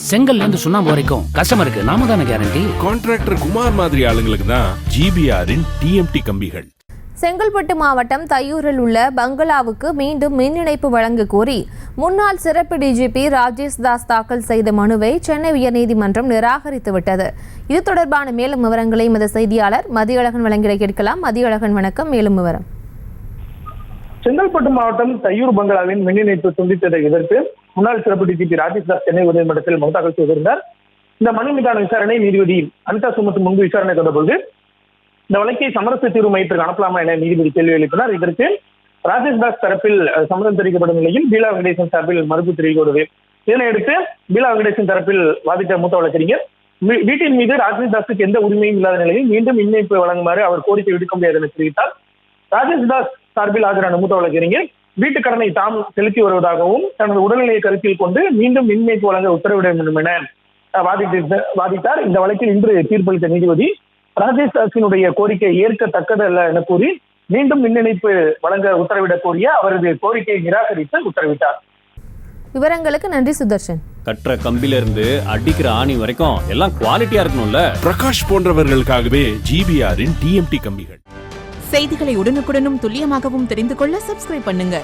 செங்கல்ல இருந்து சுண்ணாம்பு வரைக்கும் கஸ்டமருக்கு நாம தானே கேரண்டி. கான்ட்ராக்டர் குமார் மாதிரி ஆளுங்களுக்கு தான் ஜிபிஆரின் டிஎம்டி கம்பிகள். செங்கல்பட்டு மாவட்டம் தையூரில் உள்ள பங்களாவுக்கு மீண்டும் மின் இணைப்பு வழங்க கோரி முன்னாள் சிறப்பு டிஜிபி ராஜேஷ் தாஸ் தாக்கல் செய்த மனுவை சென்னை உயர்நீதிமன்றம் நிராகரித்துவிட்டது. இது தொடர்பான மேலும் விவரங்களை எமது செய்தியாளர் மதியழகன் வழங்கிட கேட்கலாம். மதியழகன் வணக்கம். மேலும் விவரம். செங்கல்பட்டு மாவட்டம் தையூர் பங்களாவின் மின் இணைப்பு துண்டித்ததை எதிர்த்து முன்னாள் சிறப்பு டிஜிபி ராஜேஷ் தாஸ் சென்னை உயர்நீதிமன்றத்தில் மனு தாக்கல் செய்திருந்தார். இந்த மனு மீதான விசாரணை நீதிபதி அனிதா சுமத் முன்பு விசாரணை கொண்டபோது இந்த வழக்கை சமரச தீர்வு மையத்திற்கு அனுப்பலாமா என நீதிபதி கேள்வி எழுப்பினார். இதற்கு ராஜேஷ் தாஸ் தரப்பில் சம்மதம் தெரிவிக்கப்படும் நிலையில் பீலா வெங்கடேசன் சார்பில் மறுப்பு தெரிவிக்கப்படுது. இதனையடுத்து பீலா வெங்கடேசன் தரப்பில் வாதிட்ட மூத்த வழக்கறிஞர் வீட்டின் மீது ராஜேஷ் தாஸுக்கு எந்த உரிமையும் இல்லாத நிலையில் மீண்டும் மின் இணைப்பு வழங்குமாறு அவர் கோரிக்கை விடுக்க முடியாது என தெரிவித்தார். ராஜேஷ் தாஸ் சார்பில் ஆஜரான மூத்த வழக்கறிஞர் வீட்டு கடனை தாம் செலுத்தி வருவதாகவும் தனது உடல்நிலையை கருத்தில் கொண்டு மீண்டும் மின் இணைப்பு வழங்க உத்தரவிட வேண்டும் என வாதிட்டார். இந்த வழக்கில் இன்று தீர்ப்பளித்த நீதிபதி ராஜேஷ் தாஸினுடைய கோரிக்கை ஏற்கத்தக்கதல்ல என கூறி மீண்டும் மின் இணைப்பு வழங்க உத்தரவிடக் கோரிய அவரது கோரிக்கையை நிராகரித்து உத்தரவிட்டார். விவரங்களுக்கு நன்றி சுதர்ஷன். கட்டுற கம்பில இருந்து அடிக்கிற ஆணி வரைக்கும் எல்லாம் குவாலிட்டியா இருக்கணும்ல. பிரகாஷ் போன்றவர்களுக்காகவே ஜிபிஆரின் டிஎம்டி கம்பிகள். செய்திகளை உடனுக்குடனும் துல்லியமாகவும் தெரிந்து கொள்ள சப்ஸ்கிரைப் பண்ணுங்க.